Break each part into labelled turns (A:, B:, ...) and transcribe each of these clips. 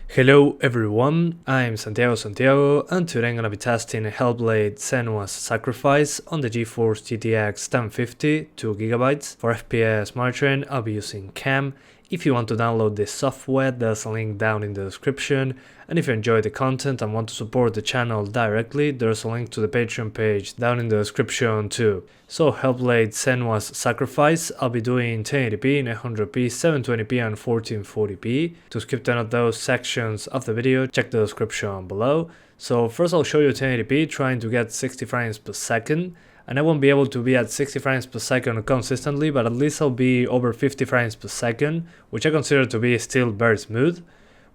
A: Hello everyone, I'm Santiago, and today I'm gonna be testing Hellblade Senua's Sacrifice on the GeForce GTX 1050 2GB. For FPS monitoring, I'll be using CAM. If you want to download this software, there's a link down in the description. And if you enjoy the content and want to support the channel directly, there's a link to the Patreon page down in the description too. So Hellblade Senua's Sacrifice, I'll be doing 1080p, 900p, 720p and 1440p. To skip none of those sections of the video, check the description below. So first I'll show you 1080p, trying to get 60 frames per second. And I won't be able to be at 60 frames per second consistently, but at least I'll be over 50 frames per second, which I consider to be still very smooth.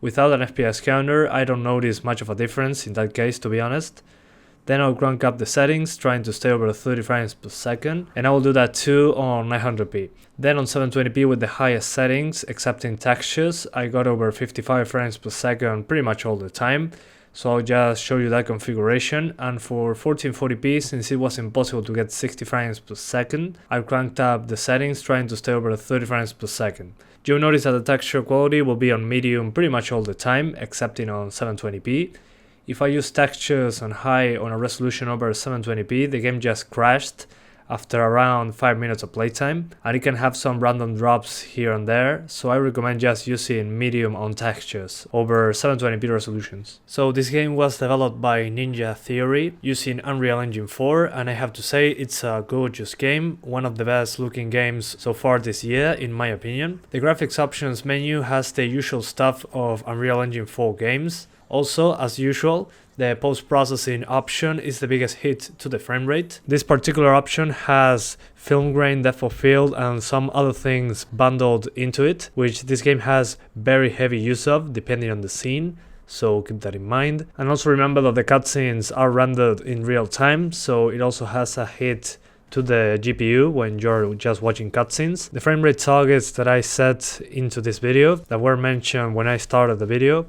A: Without an FPS counter, I don't notice much of a difference in that case, to be honest. Then I'll crank up the settings, trying to stay over 30 frames per second, and I will do that too on 900p. Then on 720p with the highest settings, except in textures, I got over 55 frames per second pretty much all the time. So I'll just show you that configuration, and for 1440p, since it was impossible to get 60 frames per second, I cranked up the settings trying to stay over 30 frames per second. You'll notice that the texture quality will be on medium pretty much all the time, excepting on 720p. If I use textures on high on a resolution over 720p, the game just crashed after around 5 minutes of playtime, and it can have some random drops here and there, so I recommend just using medium on textures over 720p resolutions. So this game was developed by Ninja Theory using Unreal Engine 4, and I have to say it's a gorgeous game, one of the best looking games so far this year in my opinion. The graphics options menu has the usual stuff of Unreal Engine 4 games. Also, as usual, the post-processing option is the biggest hit to the frame rate. This particular option has film grain, depth of field and some other things bundled into it, which this game has very heavy use of depending on the scene, so keep that in mind. And also remember that the cutscenes are rendered in real time, so it also has a hit to the GPU when you're just watching cutscenes. The frame rate targets that I set into this video, that were mentioned when I started the video,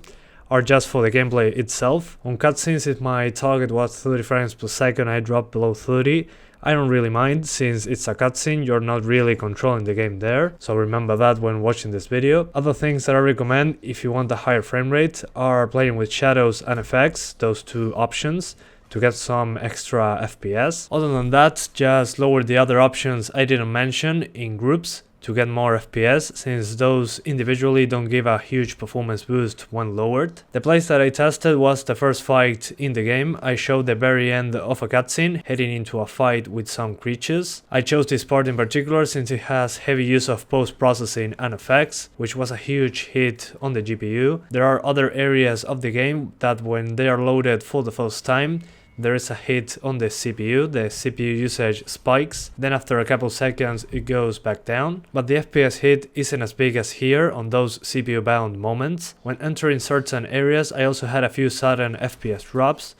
A: are just for the gameplay itself. On cutscenes, if my target was 30 frames per second, I dropped below 30. I don't really mind, since it's a cutscene, you're not really controlling the game there, so remember that when watching this video. Other things that I recommend if you want a higher frame rate are playing with shadows and effects, those two options, to get some extra FPS. Other than that, just lower the other options I didn't mention in groups to get more FPS, since those individually don't give a huge performance boost when lowered. The place that I tested was the first fight in the game. I showed the very end of a cutscene heading into a fight with some creatures. I chose this part in particular since it has heavy use of post-processing and effects, which was a huge hit on the GPU. There are other areas of the game that when they are loaded for the first time, there is a hit on the CPU usage spikes, then after a couple seconds it goes back down, but the FPS hit isn't as big as here on those CPU bound moments. When entering certain areas I also had a few sudden FPS drops,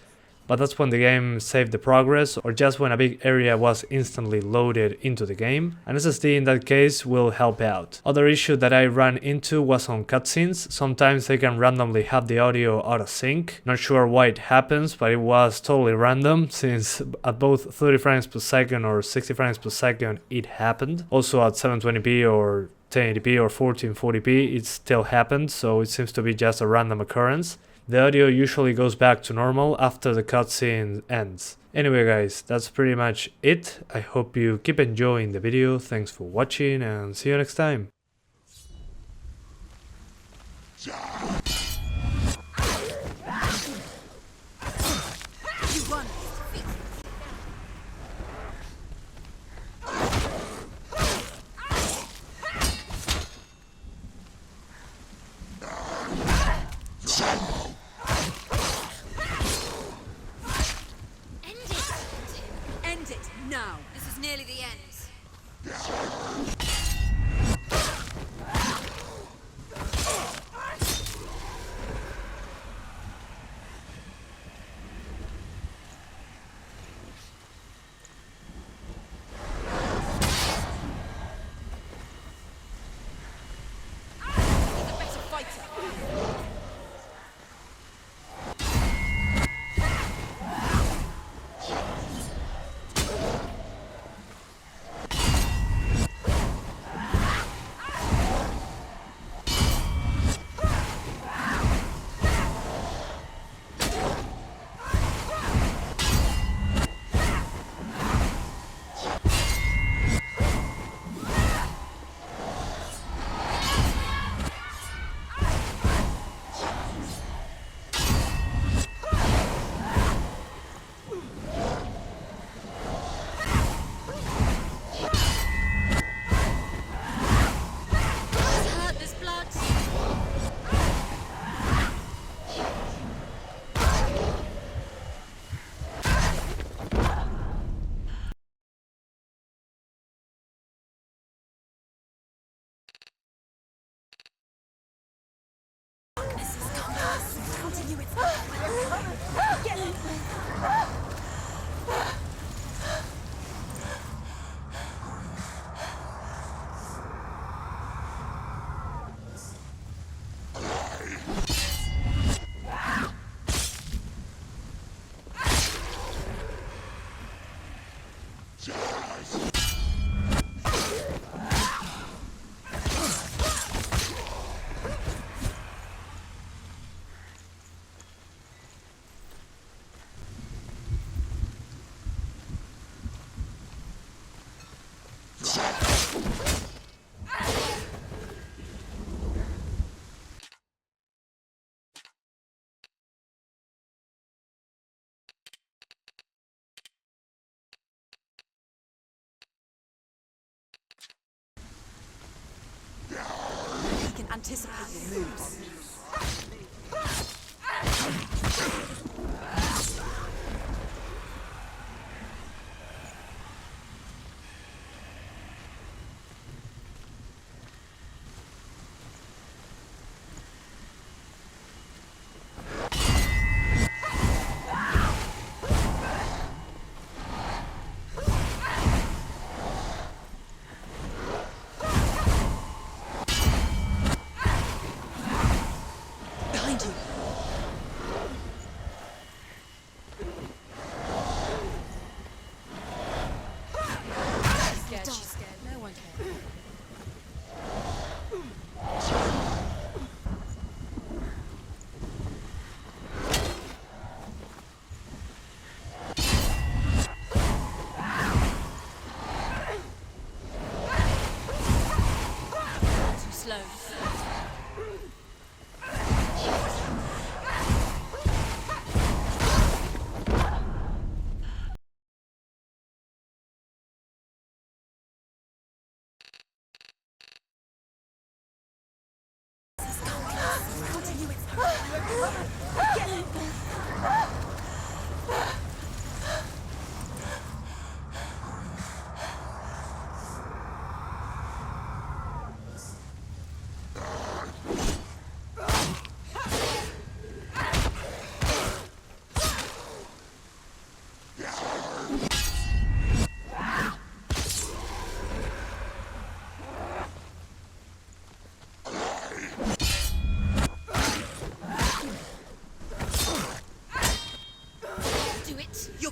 A: but that's when the game saved the progress or just when a big area was instantly loaded into the game. An SSD in that case will help out. Other issue that I ran into was on cutscenes. Sometimes they can randomly have the audio out of sync. Not sure why it happens, but it was totally random since at both 30 frames per second or 60 frames per second it happened. Also at 720p or 1080p or 1440p it still happened, so it seems to be just a random occurrence. The audio usually goes back to normal after the cutscene ends. Anyway guys, that's pretty much it. I hope you keep enjoying the video, thanks for watching and see you next time.
B: Now, this is nearly the end. anticipate your moves.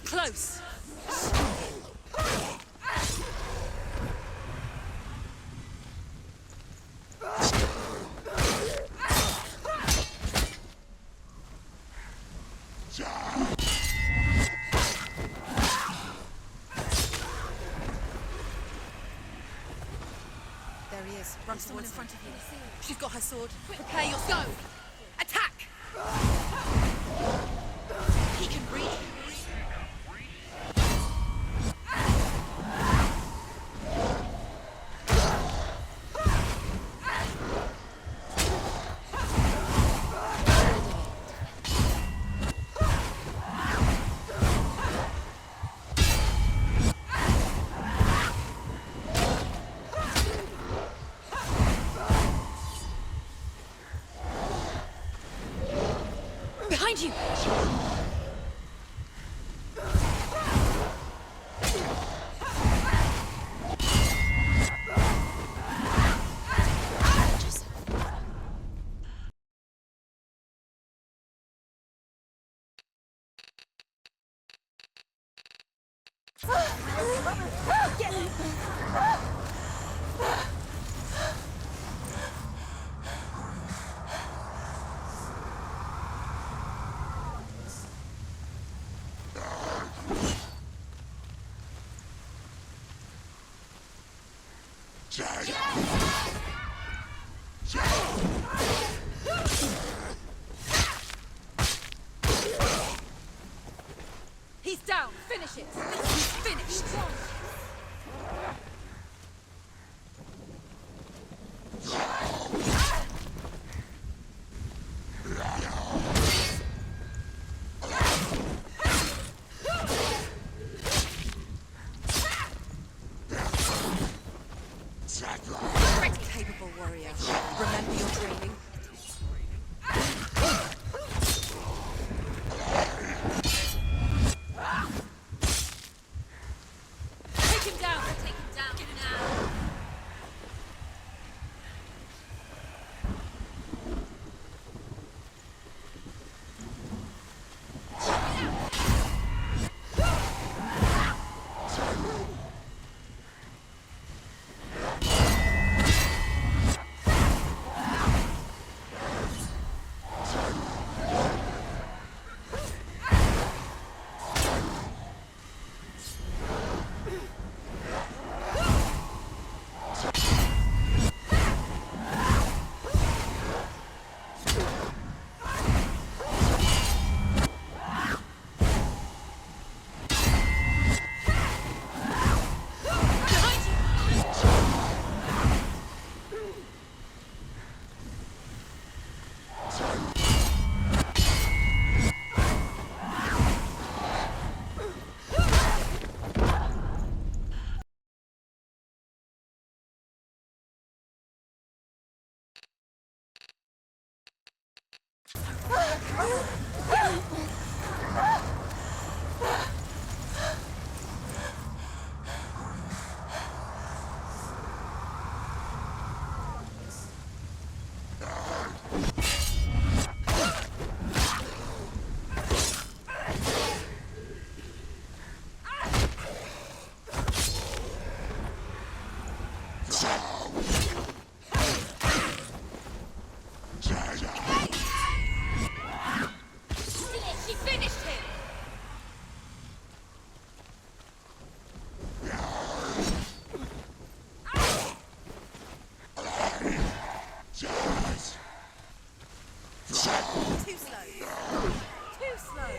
B: Close. There he is. Run someone in front of you. She's got her sword. Prepare your go. Attack. He can read. Behind you! He's down! Finish it! He's finished! Capable warrior. Remember your training. She finished him! Too slow. Too slow.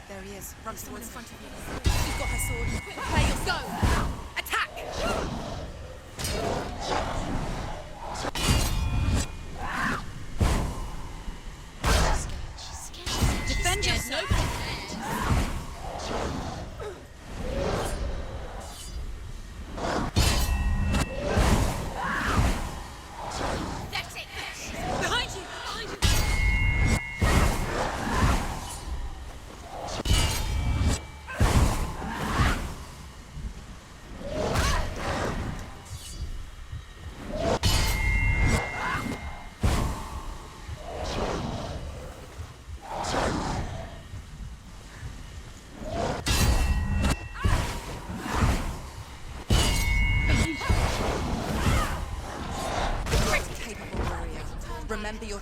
B: There he is. Runs towards in front of you. She's got her sword. Prepare your go. Attack! Defend yourself. That's it. Behind you. Behind you. Great capable warrior. Remember your